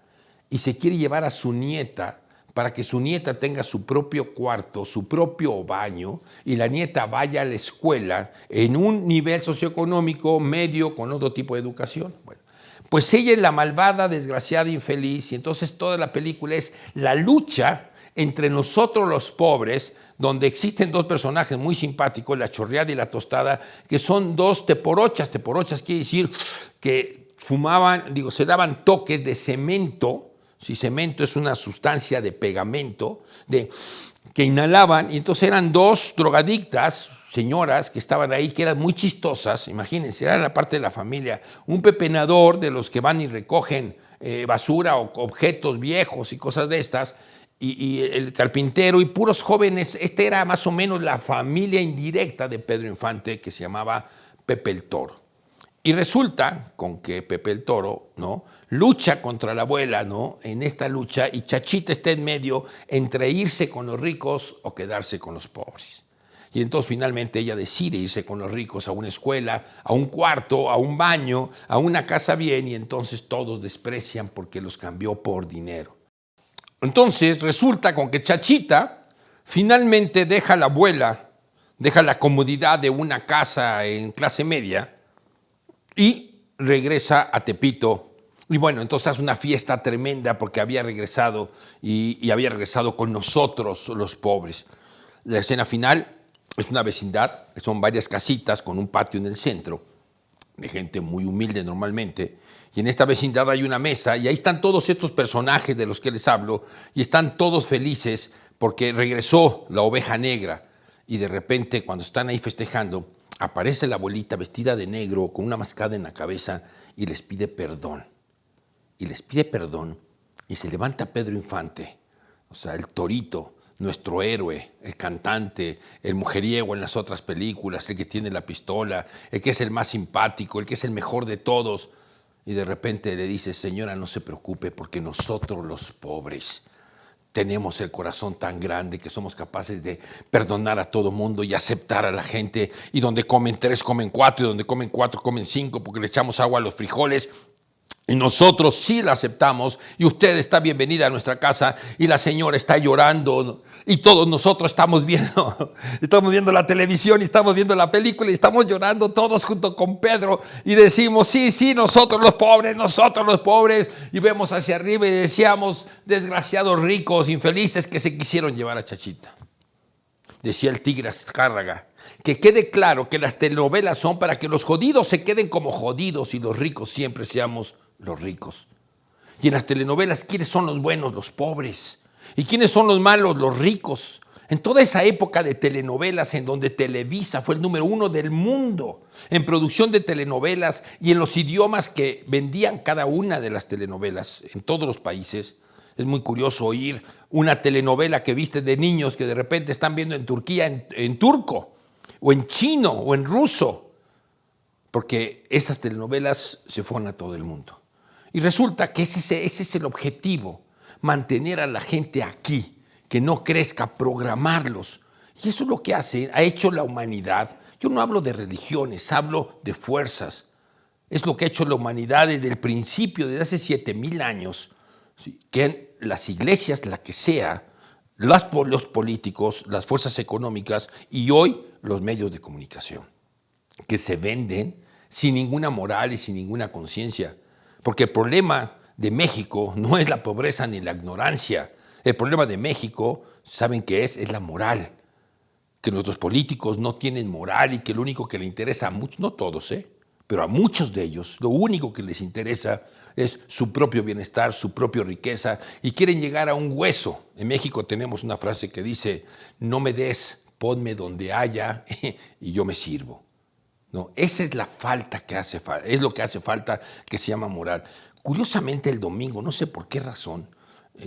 y se quiere llevar a su nieta para que su nieta tenga su propio cuarto, su propio baño, y la nieta vaya a la escuela en un nivel socioeconómico medio con otro tipo de educación. Bueno, pues ella es la malvada, desgraciada, infeliz, y entonces toda la película es la lucha entre nosotros los pobres, donde existen dos personajes muy simpáticos, la chorreada y la tostada, que son dos teporochas. Teporochas quiere decir que fumaban, se daban toques de cemento. Si cemento es una sustancia de pegamento, que inhalaban, y entonces eran dos drogadictas, señoras que estaban ahí, que eran muy chistosas, imagínense, eran la parte de la familia, un pepenador de los que van y recogen basura o objetos viejos y cosas de estas, y el carpintero y puros jóvenes. Era más o menos la familia indirecta de Pedro Infante, que se llamaba Pepe el Toro. Y resulta con que Pepe el Toro, ¿no?, lucha contra la abuela, ¿no?, en esta lucha, y Chachita está en medio entre irse con los ricos o quedarse con los pobres. Y entonces finalmente ella decide irse con los ricos a una escuela, a un cuarto, a un baño, a una casa bien, y entonces todos desprecian porque los cambió por dinero. Entonces resulta con que Chachita finalmente deja la abuela, deja la comodidad de una casa en clase media, y regresa a Tepito. Y bueno, entonces hace una fiesta tremenda porque había regresado y había regresado con nosotros los pobres. La escena final es una vecindad, son varias casitas con un patio en el centro, de gente muy humilde normalmente. Y en esta vecindad hay una mesa y ahí están todos estos personajes de los que les hablo y están todos felices porque regresó la oveja negra. Y de repente, cuando están ahí festejando, aparece la abuelita vestida de negro con una mascada en la cabeza y les pide perdón. Y les pide perdón y se levanta Pedro Infante, o sea, el torito, nuestro héroe, el cantante, el mujeriego en las otras películas, el que tiene la pistola, el que es el más simpático, el que es el mejor de todos. y de repente le dices, señora, no se preocupe porque nosotros los pobres tenemos el corazón tan grande que somos capaces de perdonar a todo mundo y aceptar a la gente, y donde comen 3, comen 4, y donde comen 4, comen 5, porque le echamos agua a los frijoles. Y nosotros sí la aceptamos, y usted está bienvenida a nuestra casa, y la señora está llorando, y todos nosotros estamos viendo la televisión, y estamos viendo la película, y estamos llorando todos junto con Pedro, y decimos, sí, nosotros los pobres, y vemos hacia arriba y decíamos, desgraciados ricos, infelices que se quisieron llevar a Chachita. Decía el Tigre Azcárraga, que quede claro que las telenovelas son para que los jodidos se queden como jodidos y los ricos siempre seamos los ricos. Y en las telenovelas, ¿quiénes son los buenos? Los pobres. ¿Y quiénes son los malos? Los ricos. En toda esa época de telenovelas en donde Televisa fue el número 1 del mundo en producción de telenovelas y en los idiomas que vendían cada una de las telenovelas en todos los países, es muy curioso oír una telenovela que viste de niños que de repente están viendo en Turquía en turco, o en chino, o en ruso, porque esas telenovelas se fueron a todo el mundo. Y resulta que ese es el objetivo, mantener a la gente aquí, que no crezca, programarlos. Y eso es lo que ha hecho la humanidad. Yo no hablo de religiones, hablo de fuerzas. Es lo que ha hecho la humanidad desde el principio, desde hace 7,000 años, ¿sí? Que las iglesias, la que sea, los políticos, las fuerzas económicas y hoy los medios de comunicación, que se venden sin ninguna moral y sin ninguna conciencia. Porque el problema de México no es la pobreza ni la ignorancia. El problema de México, ¿saben qué es? Es la moral. Que nuestros políticos no tienen moral y que lo único que le interesa a muchos, no todos, pero a muchos de ellos, lo único que les interesa es su propio bienestar, su propia riqueza, y quieren llegar a un hueso. En México tenemos una frase que dice, no me des, ponme donde haya y yo me sirvo. No, esa es la falta que hace falta, es lo que hace falta, que se llama moral. Curiosamente el domingo, no sé por qué razón,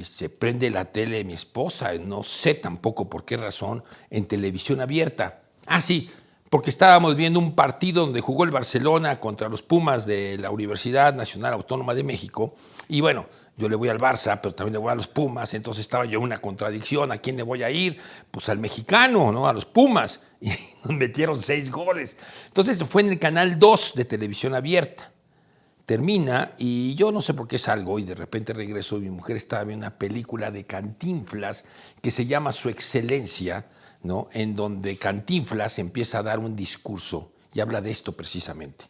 se prende la tele mi esposa, no sé tampoco por qué razón, en televisión abierta. Ah, sí, porque estábamos viendo un partido donde jugó el Barcelona contra los Pumas de la Universidad Nacional Autónoma de México, y bueno, yo le voy al Barça, pero también le voy a los Pumas, entonces estaba yo en una contradicción, ¿a quién le voy a ir? Pues al mexicano, ¿no? A los Pumas, y nos metieron 6 goles. Entonces fue en el canal 2 de televisión abierta. Termina y yo no sé por qué salgo y de repente regreso y mi mujer estaba viendo una película de Cantinflas que se llama Su Excelencia, ¿no? En donde Cantinflas empieza a dar un discurso y habla de esto precisamente,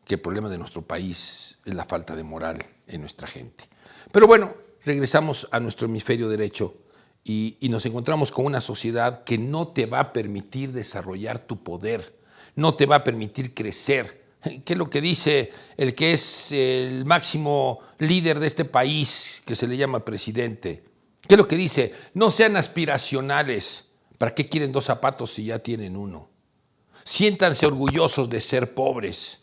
que el problema de nuestro país es la falta de moral en nuestra gente. Pero bueno, regresamos a nuestro hemisferio derecho y nos encontramos con una sociedad que no te va a permitir desarrollar tu poder, no te va a permitir crecer. ¿Qué es lo que dice el que es el máximo líder de este país, que se le llama presidente? ¿Qué es lo que dice? No sean aspiracionales. ¿Para qué quieren 2 zapatos si ya tienen uno? Siéntanse orgullosos de ser pobres.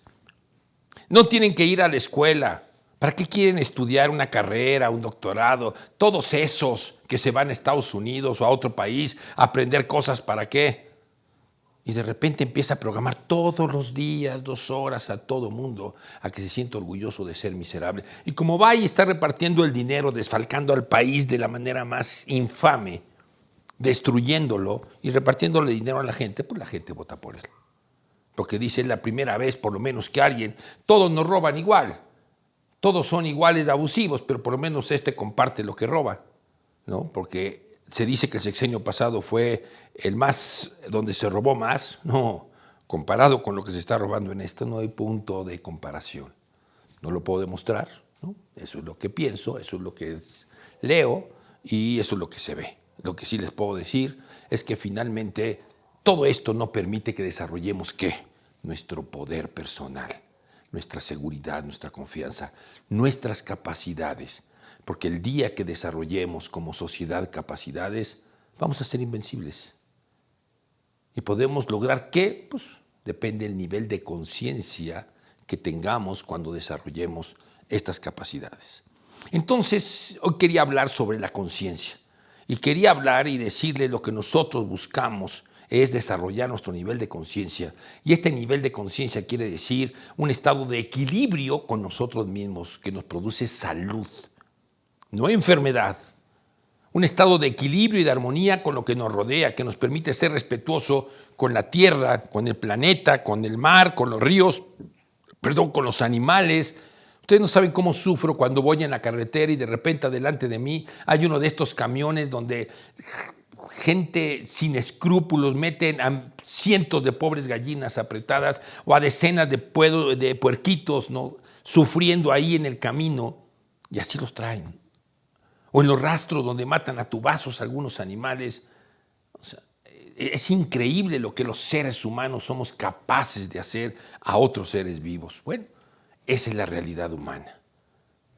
No tienen que ir a la escuela. ¿Para qué quieren estudiar una carrera, un doctorado? Todos esos que se van a Estados Unidos o a otro país a aprender cosas, ¿para qué? Y de repente empieza a programar todos los días, 2 horas a todo mundo a que se sienta orgulloso de ser miserable. Y como va y está repartiendo el dinero, desfalcando al país de la manera más infame, destruyéndolo y repartiéndole dinero a la gente, pues la gente vota por él. Porque dice, es la primera vez por lo menos que todos nos roban igual, todos son iguales de abusivos, pero por lo menos este comparte lo que roba, ¿no? Porque se dice que el sexenio pasado fue el más, donde se robó más. No, comparado con lo que se está robando en esto, no hay punto de comparación. No lo puedo demostrar, ¿no? Eso es lo que pienso, eso es lo que leo y eso es lo que se ve. Lo que sí les puedo decir es que finalmente todo esto no permite que desarrollemos, ¿qué? Nuestro poder personal, nuestra seguridad, nuestra confianza, nuestras capacidades. Porque el día que desarrollemos como sociedad capacidades, vamos a ser invencibles. Y podemos lograr ¿qué? Pues depende del nivel de conciencia que tengamos cuando desarrollemos estas capacidades. Entonces, hoy quería hablar sobre la conciencia. Y quería hablar y decirle lo que nosotros buscamos es desarrollar nuestro nivel de conciencia. Y este nivel de conciencia quiere decir un estado de equilibrio con nosotros mismos que nos produce salud, no enfermedad. Un estado de equilibrio y de armonía con lo que nos rodea, que nos permite ser respetuoso con la tierra, con el planeta, con el mar, con los ríos, con los animales. Ustedes no saben cómo sufro cuando voy en la carretera y de repente delante de mí hay uno de estos camiones donde gente sin escrúpulos meten a cientos de pobres gallinas apretadas o a decenas de puerquitos, ¿no?, sufriendo ahí en el camino, y así los traen. O en los rastros donde matan a tubazos algunos animales. O sea, es increíble lo que los seres humanos somos capaces de hacer a otros seres vivos. Bueno, esa es la realidad humana.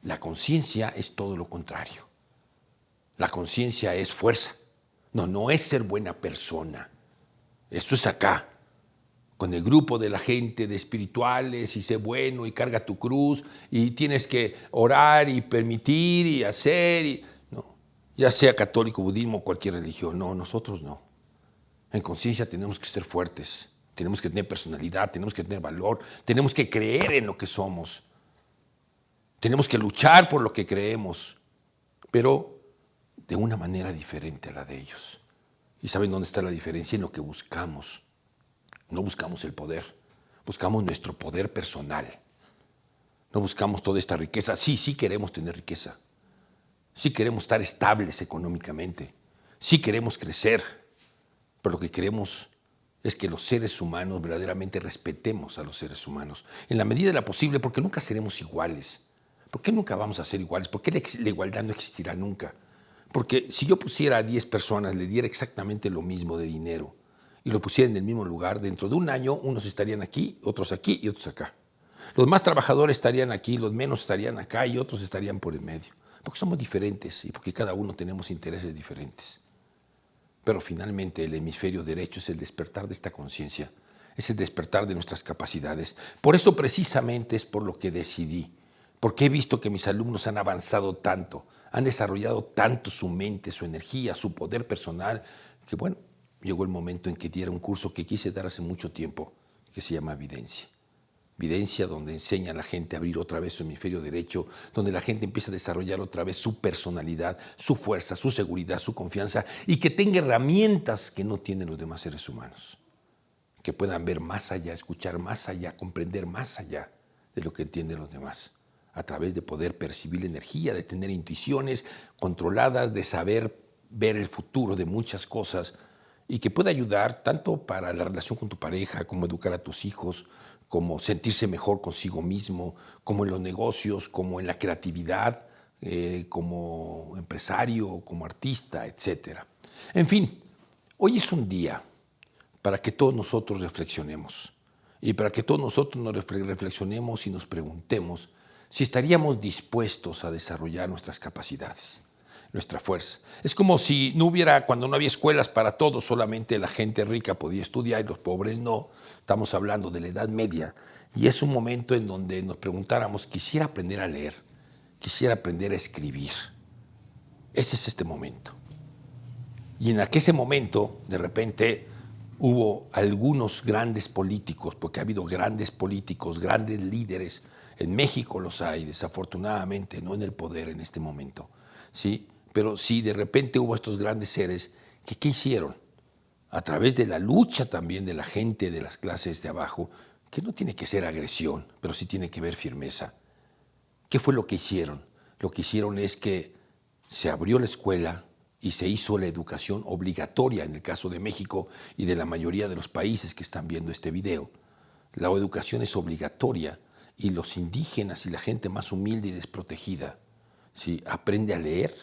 La conciencia es todo lo contrario. La conciencia es fuerza. No es ser buena persona. Eso es acá, con el grupo de la gente de espirituales, y sé bueno y carga tu cruz y tienes que orar y permitir y hacer. No, ya sea católico, budismo o cualquier religión. No, nosotros no. En conciencia tenemos que ser fuertes, tenemos que tener personalidad, tenemos que tener valor, tenemos que creer en lo que somos. Tenemos que luchar por lo que creemos, pero de una manera diferente a la de ellos. ¿Y saben dónde está la diferencia? En lo que buscamos. No buscamos el poder, buscamos nuestro poder personal. No buscamos toda esta riqueza. Sí queremos tener riqueza. Sí queremos estar estables económicamente. Sí queremos crecer. Pero lo que queremos es que los seres humanos verdaderamente respetemos a los seres humanos. En la medida de lo posible, porque nunca seremos iguales. ¿Por qué nunca vamos a ser iguales? ¿Por qué la igualdad no existirá nunca? Porque si yo pusiera a 10 personas, le diera exactamente lo mismo de dinero y lo pusiera en el mismo lugar, dentro de un año unos estarían aquí y otros acá. Los más trabajadores estarían aquí, los menos estarían acá y otros estarían por el medio. Porque somos diferentes y porque cada uno tenemos intereses diferentes. Pero finalmente el hemisferio derecho es el despertar de esta conciencia, es el despertar de nuestras capacidades. Por eso precisamente es por lo que decidí, porque he visto que mis alumnos han avanzado tanto, han desarrollado tanto su mente, su energía, su poder personal, que bueno, llegó el momento en que diera un curso que quise dar hace mucho tiempo, que se llama Videncia. Videncia, donde enseña a la gente a abrir otra vez su hemisferio derecho, donde la gente empieza a desarrollar otra vez su personalidad, su fuerza, su seguridad, su confianza, y que tenga herramientas que no tienen los demás seres humanos. Que puedan ver más allá, escuchar más allá, comprender más allá de lo que entienden los demás, a través de poder percibir la energía, de tener intuiciones controladas, de saber ver el futuro de muchas cosas, y que pueda ayudar tanto para la relación con tu pareja, como educar a tus hijos, como sentirse mejor consigo mismo, como en los negocios, como en la creatividad, como empresario, como artista, etc. En fin, hoy es un día para que todos nosotros reflexionemos y para que todos nosotros nos reflexionemos y nos preguntemos si estaríamos dispuestos a desarrollar nuestras capacidades, nuestra fuerza. Es como si cuando no había escuelas para todos, solamente la gente rica podía estudiar y los pobres no. Estamos hablando de la Edad Media y es un momento en donde nos preguntáramos, quisiera aprender a leer, quisiera aprender a escribir. Ese es este momento. Y en ese momento, de repente, hubo algunos grandes políticos, porque ha habido grandes políticos, grandes líderes. En México los hay, desafortunadamente, no en el poder en este momento, ¿sí? Pero sí, de repente hubo estos grandes seres que ¿qué hicieron? A través de la lucha también de la gente de las clases de abajo, que no tiene que ser agresión, pero sí tiene que ver firmeza. ¿Qué fue lo que hicieron? Lo que hicieron es que se abrió la escuela y se hizo la educación obligatoria en el caso de México y de la mayoría de los países que están viendo este video. La educación es obligatoria y los indígenas y la gente más humilde y desprotegida, ¿sí?, aprende a leer,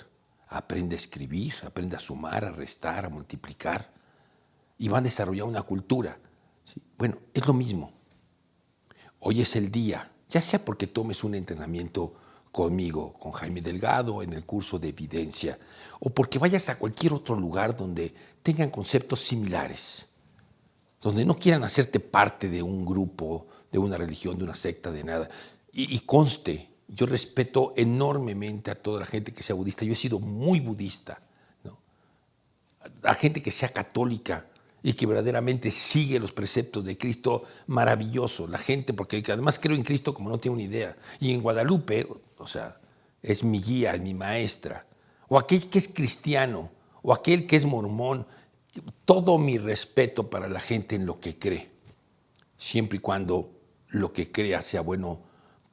aprende a escribir, aprende a sumar, a restar, a multiplicar y van a desarrollar una cultura, ¿sí? Bueno, es lo mismo. Hoy es el día, ya sea porque tomes un entrenamiento conmigo, con Jaime Delgado, en el curso de Videncia, o porque vayas a cualquier otro lugar donde tengan conceptos similares, donde no quieran hacerte parte de un grupo, de una religión, de una secta, de nada. Y conste, yo respeto enormemente a toda la gente que sea budista. Yo he sido muy budista, ¿no? A gente que sea católica y que verdaderamente sigue los preceptos de Cristo, maravilloso. La gente, porque además creo en Cristo como no tiene una idea. Y en Guadalupe, o sea, es mi guía, es mi maestra. O aquel que es cristiano, o aquel que es mormón. Todo mi respeto para la gente en lo que cree, siempre y cuando lo que crea sea bueno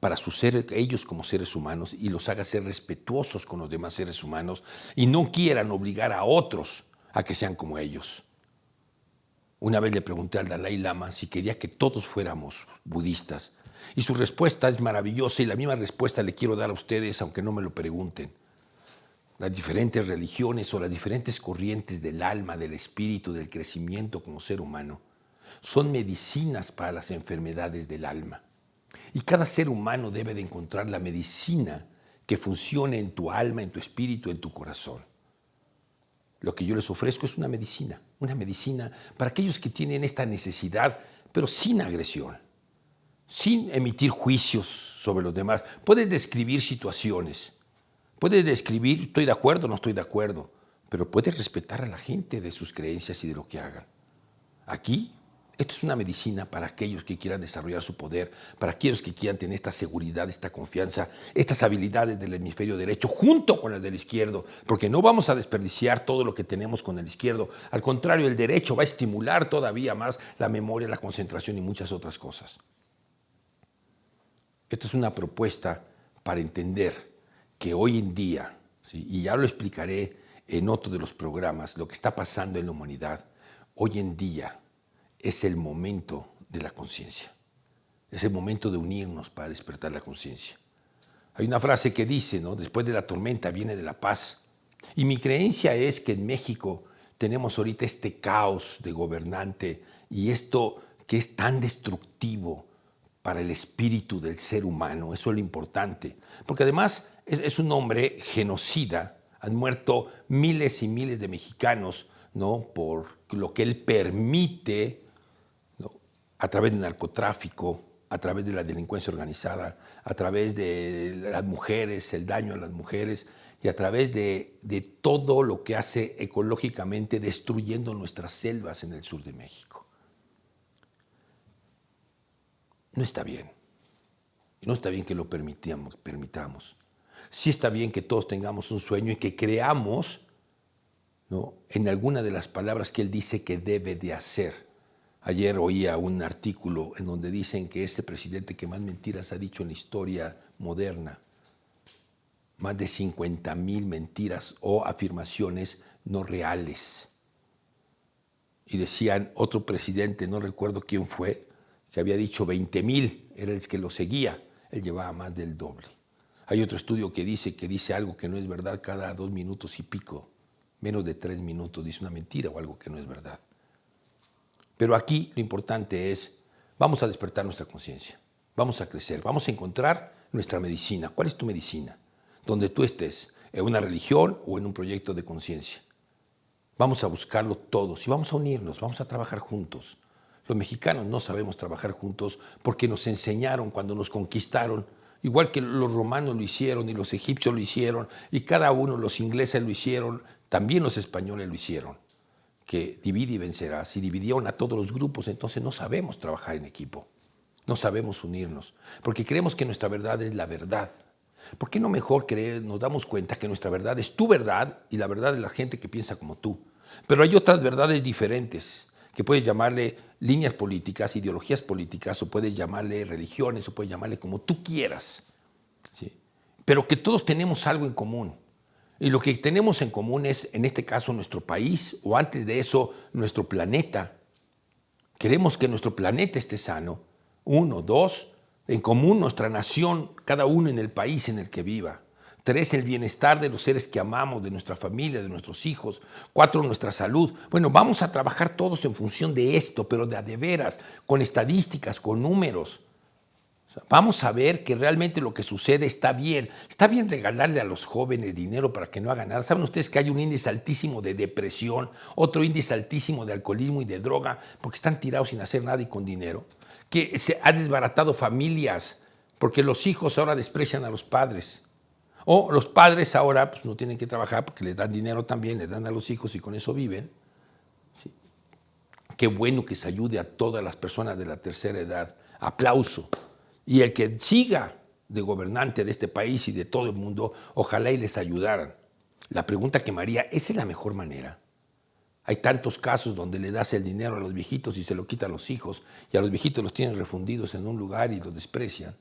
para sus seres, ellos como seres humanos, y los haga ser respetuosos con los demás seres humanos y no quieran obligar a otros a que sean como ellos. Una vez le pregunté al Dalai Lama si quería que todos fuéramos budistas, y su respuesta es maravillosa, y la misma respuesta le quiero dar a ustedes, aunque no me lo pregunten. Las diferentes religiones o las diferentes corrientes del alma, del espíritu, del crecimiento como ser humano, son medicinas para las enfermedades del alma. Y cada ser humano debe de encontrar la medicina que funcione en tu alma, en tu espíritu, en tu corazón. Lo que yo les ofrezco es una medicina para aquellos que tienen esta necesidad, pero sin agresión, sin emitir juicios sobre los demás. Puedes describir situaciones, puedes describir, estoy de acuerdo, no estoy de acuerdo, pero puedes respetar a la gente de sus creencias y de lo que hagan. Aquí, esto es una medicina para aquellos que quieran desarrollar su poder, para aquellos que quieran tener esta seguridad, esta confianza, estas habilidades del hemisferio derecho junto con el del izquierdo, porque no vamos a desperdiciar todo lo que tenemos con el izquierdo. Al contrario, el derecho va a estimular todavía más la memoria, la concentración y muchas otras cosas. Esta es una propuesta para entender que hoy en día, ¿sí?, y ya lo explicaré en otro de los programas, lo que está pasando en la humanidad, hoy en día es el momento de la conciencia. Es el momento de unirnos para despertar la conciencia. Hay una frase que dice, ¿no?, después de la tormenta viene de la paz. Y mi creencia es que en México tenemos ahorita este caos de gobernante y esto que es tan destructivo para el espíritu del ser humano. Eso es lo importante. Porque además es un hombre genocida. Han muerto miles y miles de mexicanos, ¿no?, por lo que él permite, ¿no?, a través del narcotráfico, a través de la delincuencia organizada, a través de las mujeres, el daño a las mujeres, y a través de todo lo que hace ecológicamente, destruyendo nuestras selvas en el sur de México. No está bien. Y no está bien que lo permitamos. Sí está bien que todos tengamos un sueño y que creamos, ¿no?, en alguna de las palabras que él dice que debe de hacer. Ayer oía un artículo en donde dicen que este presidente que más mentiras ha dicho en la historia moderna, más de 50,000 mentiras o afirmaciones no reales. Y decían otro presidente, no recuerdo quién fue, que había dicho 20,000, era el que lo seguía, él llevaba más del doble. Hay otro estudio que dice algo que no es verdad cada 2 minutos y pico, menos de 3 minutos dice una mentira o algo que no es verdad. Pero aquí lo importante es, vamos a despertar nuestra conciencia, vamos a crecer, vamos a encontrar nuestra medicina. ¿Cuál es tu medicina? Donde tú estés, en una religión o en un proyecto de conciencia. Vamos a buscarlo todos y vamos a unirnos, vamos a trabajar juntos. Los mexicanos no sabemos trabajar juntos porque nos enseñaron cuando nos conquistaron, igual que los romanos lo hicieron y los egipcios lo hicieron y cada uno, los ingleses lo hicieron, también los españoles lo hicieron, que divide y vencerás, y dividieron a todos los grupos. Entonces no sabemos trabajar en equipo, no sabemos unirnos, porque creemos que nuestra verdad es la verdad. ¿Por qué no mejor nos damos cuenta que nuestra verdad es tu verdad y la verdad de la gente que piensa como tú? Pero hay otras verdades diferentes, que puedes llamarle líneas políticas, ideologías políticas, o puedes llamarle religiones, o puedes llamarle como tú quieras, ¿sí?, pero que todos tenemos algo en común. Y lo que tenemos en común es, en este caso, nuestro país, o antes de eso, nuestro planeta. Queremos que nuestro planeta esté sano. 1, 2, en común nuestra nación, cada uno en el país en el que viva. 3, el bienestar de los seres que amamos, de nuestra familia, de nuestros hijos. 4, nuestra salud. Bueno, vamos a trabajar todos en función de esto, pero de veras, con estadísticas, con números. Vamos a ver que realmente lo que sucede está bien. Está bien regalarle a los jóvenes dinero para que no hagan nada. ¿Saben ustedes que hay un índice altísimo de depresión, otro índice altísimo de alcoholismo y de droga, porque están tirados sin hacer nada y con dinero? Que se ha desbaratado familias, porque los hijos ahora desprecian a los padres. O los padres ahora pues, no tienen que trabajar porque les dan dinero también, les dan a los hijos y con eso viven. ¿Sí? Qué bueno que se ayude a todas las personas de la tercera edad. Aplauso. Y el que siga de gobernante de este país y de todo el mundo, ojalá y les ayudaran. La pregunta que me haría, ¿esa es la mejor manera? Hay tantos casos donde le das el dinero a los viejitos y se lo quitan a los hijos, y a los viejitos los tienen refundidos en un lugar y los desprecian.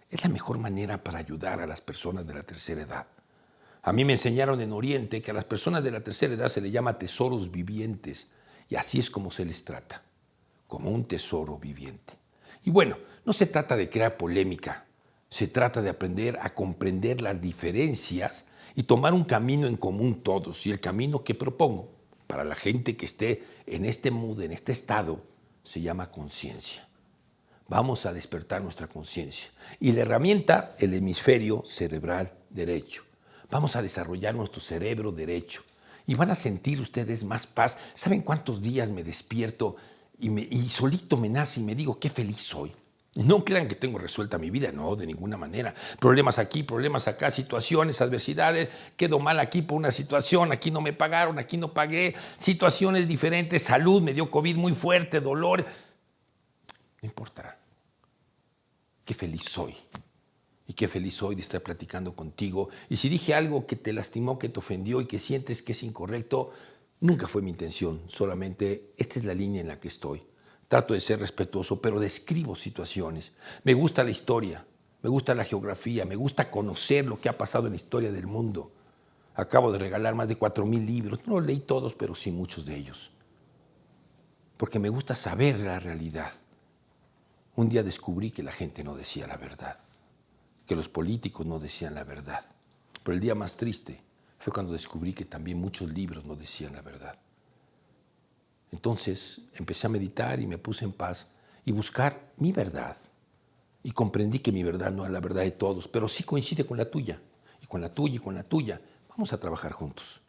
Es la mejor manera para ayudar a las personas de la tercera edad. A mí me enseñaron en Oriente que a las personas de la tercera edad se les llama tesoros vivientes, y así es como se les trata, como un tesoro viviente. Y bueno, no se trata de crear polémica, se trata de aprender a comprender las diferencias y tomar un camino en común todos. Y el camino que propongo para la gente que esté en este mood, en este estado, se llama conciencia. Vamos a despertar nuestra conciencia. Y la herramienta, el hemisferio cerebral derecho. Vamos a desarrollar nuestro cerebro derecho. Y van a sentir ustedes más paz. ¿Saben cuántos días me despierto y solito me nace y me digo qué feliz soy? No crean que tengo resuelta mi vida, no, de ninguna manera. Problemas aquí, problemas acá, situaciones, adversidades, quedo mal aquí por una situación, aquí no me pagaron, aquí no pagué, situaciones diferentes, salud, me dio COVID muy fuerte, dolor. No importa. Qué feliz soy. Y qué feliz soy de estar platicando contigo. Y si dije algo que te lastimó, que te ofendió y que sientes que es incorrecto, nunca fue mi intención. Solamente esta es la línea en la que estoy. Trato de ser respetuoso, pero describo situaciones. Me gusta la historia, me gusta la geografía, me gusta conocer lo que ha pasado en la historia del mundo. Acabo de regalar más de 4,000 libros. No los leí todos, pero sí muchos de ellos. Porque me gusta saber la realidad. Un día descubrí que la gente no decía la verdad, que los políticos no decían la verdad. Pero el día más triste fue cuando descubrí que también muchos libros no decían la verdad. Entonces empecé a meditar y me puse en paz y buscar mi verdad. Y comprendí que mi verdad no es la verdad de todos, pero sí coincide con la tuya, y con la tuya, y con la tuya. Vamos a trabajar juntos.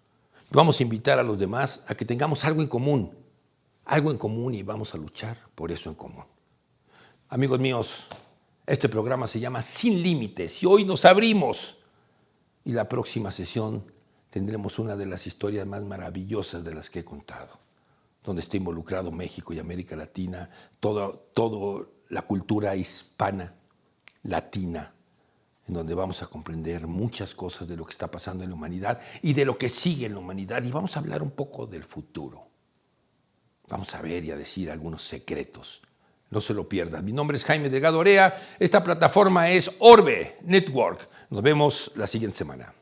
Vamos a invitar a los demás a que tengamos algo en común y vamos a luchar por eso en común. Amigos míos, este programa se llama Sin Límites y hoy nos abrimos. Y la próxima sesión tendremos una de las historias más maravillosas de las que he contado, donde está involucrado México y América Latina, toda la cultura hispana, latina, en donde vamos a comprender muchas cosas de lo que está pasando en la humanidad y de lo que sigue en la humanidad. Y vamos a hablar un poco del futuro. Vamos a ver y a decir algunos secretos. No se lo pierdan. Mi nombre es Jaime Delgado Orea. Esta plataforma es Orbe Network. Nos vemos la siguiente semana.